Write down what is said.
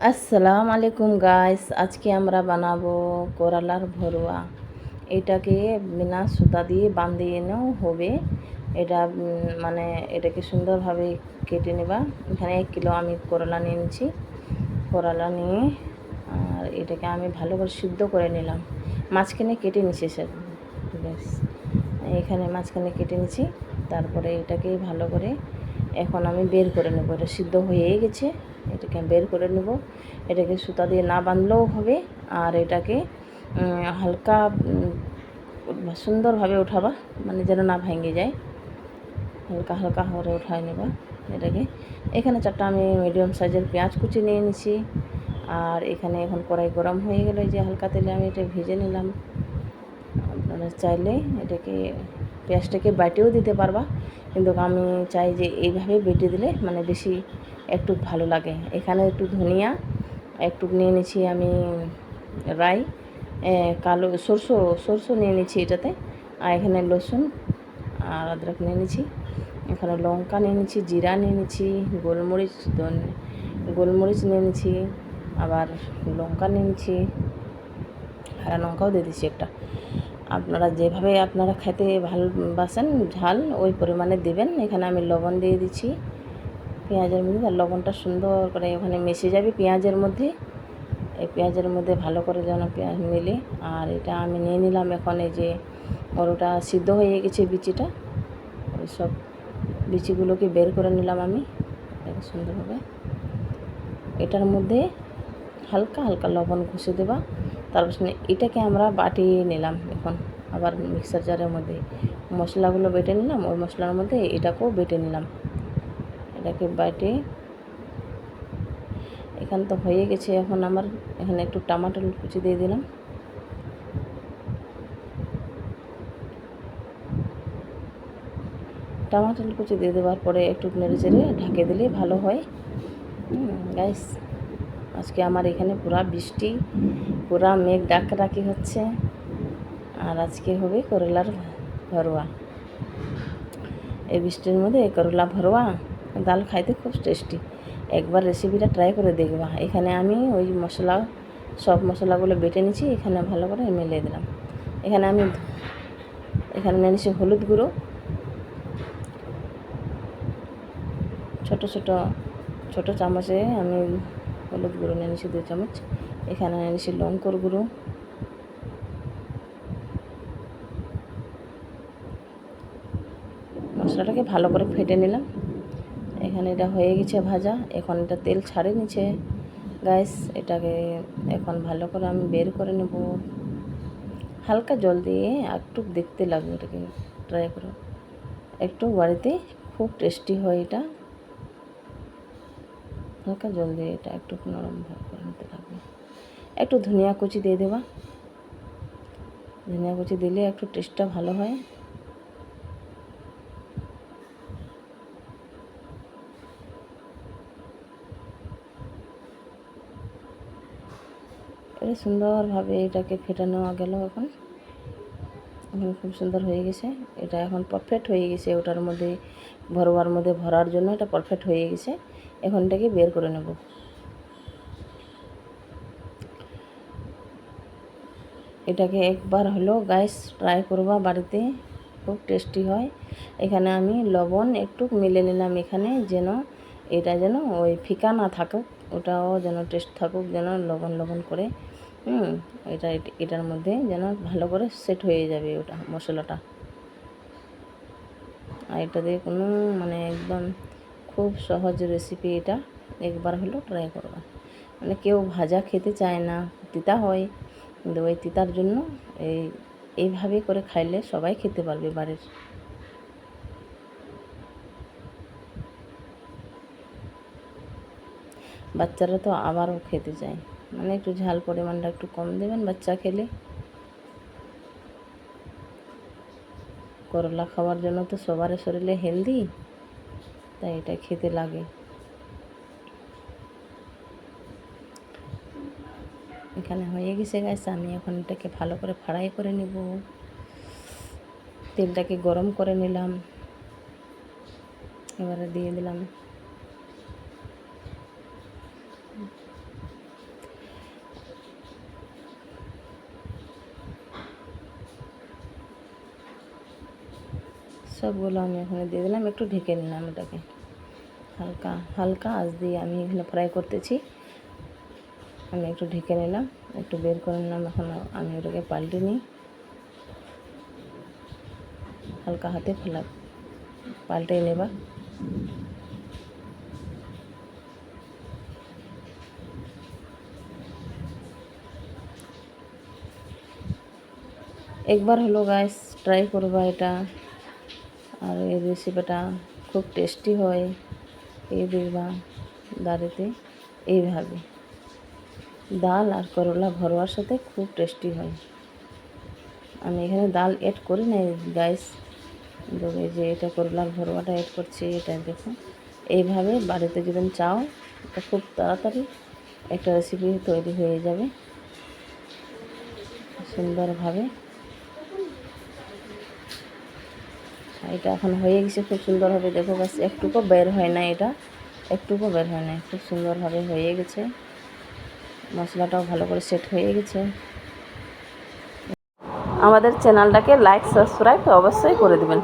আসসালামু আলাইকুম গাইস, আজকে আমরা বানাবো করলার ভরুয়া। এটাকে বিনা সুতা দিয়ে বাঁধিয়ে নেও হবে। এটা মানে এটাকে সুন্দরভাবে কেটে নেবা। এখানে 1 কিলো আমি করলা নিয়ে নিচ্ছি। করলা নিয়ে আর এটাকে আমি ভালো করে সিদ্ধ করে নিলাম। মাঝখানে কেটে নিচ্ছি স্যার, ব্যাস এখানে মাঝখানে কেটে নিচ্ছি। তারপরে এটাকে ভালো করে এখন আমি বের করে নেব। এটা সিদ্ধ হয়েই গেছে, এটাকে বের করে নেব। এটাকে সুতা দিয়ে না বাঁধলেও হবে। আর এটাকে হালকা সুন্দরভাবে উঠাবা, মানে যেন না ভেঙে যায়। হালকা হালকা করে উঠাই নেবা এটাকে। এখানে 4টা আমি মিডিয়াম সাইজের পেঁয়াজ কুচি নিয়ে নিছি। আর এখানে এখন কড়াই গরম হয়ে গেল, যে হালকা তেলে আমি এটা ভেজে নিলাম। আপনারা চাইলে এটাকে পেঁয়াজটাকে বাটিও দিতে পারবা, কিন্তু আমি চাই যে এইভাবে বেটে দিলে মানে বেশি একটু ভালো লাগে। এখানে একটু ধনিয়া একটু নিয়ে নিচ্ছি আমি, রাই, কালো সরষে নিয়ে নিচ্ছি এটাতে। আর এখানে লসুন আর আদরক নিয়ে নিচ্ছি। এখানে লঙ্কা নিয়ে নিচ্ছি, জিরা নিয়ে নিচ্ছি, গোলমরিচ নিয়ে নিচ্ছি, আবার লঙ্কা নিয়ে নিচ্ছি, হারা লঙ্কাও দিয়ে দিচ্ছি একটা। আপনারা যেভাবে আপনারা খেতে ভালোবাসেন ঝাল ওই পরিমাণে দেবেন। এখানে আমি লবণ দিয়ে দিচ্ছি পেঁয়াজের মধ্যে। আর লবণটা সুন্দর করে ওখানে মিশে যাবে পেঁয়াজের মধ্যে। এই পেঁয়াজের মধ্যে ভালো করে যেন পেঁয়াজ মিলে। আর এটা আমি নিয়ে নিলাম এখন। এই যে ওটা সিদ্ধ হয়ে গেছে বিচিটা, ওই সব বিচিগুলোকে বের করে নিলাম আমি সুন্দরভাবে। এটার মধ্যে হালকা হালকা লবণ ঘষে দেবা। তারপর এটাকে আমরা বাটিয়ে নিলাম। এখন আবার মিক্সার জারের মধ্যে মশলাগুলো বেটে নিলাম, ওই মশলার মধ্যে এটাকেও বেটে নিলাম। এটাকে বাটে এখানে তো হয়ে গেছে। এখন আমার এখানে একটু টমেটো কুচি দিয়ে দিলাম। টমেটো কুচি দিয়ে দেওয়ার পরে একটু নেড়ে চেড়ে ঢাকে দিলে ভালো হয়। গাইস, আজকে আমার এখানে পুরা বৃষ্টি, পুরা মেঘ ডাকাডাকি হচ্ছে। আর আজকে হবে করলার ভরুয়া। এই বৃষ্টির মধ্যে করলা ভরুয়া ডাল খাইতে খুব টেস্টি। একবার রেসিপিটা ট্রাই করে দেখবা। এখানে আমি ওই সব মশলাগুলো বেটে নিচ্ছি, এখানে ভালো করে মিলিয়ে দিলাম। এখানে নিয়ে নিচ্ছি হলুদ গুঁড়ো, ছোটো চামচে আমি হলুদ গুঁড়ো নিয়ে নিচ্ছি 2 চামচ। এখানে নিয়ে নিচ্ছি লঙ্কার গুঁড়ো, মশলাটাকে ভালো করে ফেটে নিলাম। এখানে এটা হয়ে গেছে ভাজা। এখন এটা তেল ছাড়ে নিচ্ছে গাইস। এটাকে এখন ভালো করে আমি বের করে নেব। হালকা জল দিয়ে একটু দেখতে লাগবে, এটাকে ট্রাই করো একটু, বাড়িতে খুব টেস্টি হয় এটা। হালকা জল দিয়ে এটা একটু নরম ভাব করে নিতে লাগবে। একটু ধনিয়া কুচি দিয়ে দেবা। ধনিয়া কুচি দিলে একটু টেস্টটা ভালো হয়। এটা সুন্দরভাবে এটাকে ফেটানো গেল। এখন খুব সুন্দর হয়ে গেছে। এটা এখন পারফেক্ট হয়ে গেছে। ওটার মধ্যে ভরোয়ার মধ্যে ভরার জন্য এটা পারফেক্ট হয়ে গেছে। এখন এটাকে বের করে নেব। এটাকে একবার হলো গাইস ট্রাই করবা বাড়িতে, খুব টেস্টি হয়। এখানে আমি লবণ একটু মিলে নিলাম এখানে, যেন ওই ফিকা না থাকুক, ওটাও যেন টেস্ট থাকুক, যেন লবণ লবণ করে। এটার মধ্যে যেন ভালো করে সেট হয়ে যাবে ওটা মশলাটা। আর এটা দিয়ে কোনো মানে একদম খুব সহজ রেসিপি। এটা একবার হলো ট্রাই করবা। মানে কেউ ভাজা খেতে চায় না, তিতা হয়, কিন্তু ওই তিতার জন্য এইভাবে করে খাইলে সবাই খেতে পারবে বাড়ির। বাচ্চারা তো আবারও খেতে চায়, মানে একটু ঝাল পরিমাণটা একটু কম দেবেন বাচ্চা খেলে। করলা খাওয়ার জন্য তো সবার শরীরে হেলদি, তাই এটা খেতে লাগে। এখানে হয়ে গেছে গাইস। আমি এখন এটাকে ভালো করে ফ্রাই করে নেব। তেলটাকে গরম করে নিলাম, এবারে দিয়ে দিলাম সবগুলো আমি এখানে দিয়ে দিলাম, একটু ঢেকে নিলাম এটাকে। হালকা হালকা আঁচ দিয়ে আমি এখানে ফ্রাই করতেছি। আমি একটু ঢেকে নিলাম, একটু বের করে নিলাম। এখন আমি ওটাকে পাল্টে নিই, হালকা হাতে পাল্টে নেবা। একবার হলো গাইস ট্রাই করবা এটা, আর এই রেসিপিটা খুব টেস্টি হয়। এই দেখবা দাঁড়িতে এইভাবে ডাল আর করলা ভরোয়ার সাথে খুব টেস্টি হয়। আমি এখানে ডাল অ্যাড করি নাই গাইস, এই যে এটা করলার ভরোয়াটা অ্যাড করছি। এটা দেখো এইভাবে বাড়িতে যদি চাও এটা খুব তাড়াতাড়ি একটা রেসিপি তৈরি হয়ে যাবে সুন্দরভাবে। এটা এখন হয়ে গেছে খুব সুন্দরভাবে। দেখো বাস একটুকু বের হয় না, এটা একটুকু বের হয় না, খুব সুন্দরভাবে হয়ে গেছে। মশলাটাও ভালো করে সেট হয়ে গেছে। আমাদের চ্যানেলটাকে লাইক সাবস্ক্রাইব অবশ্যই করে দেবেন।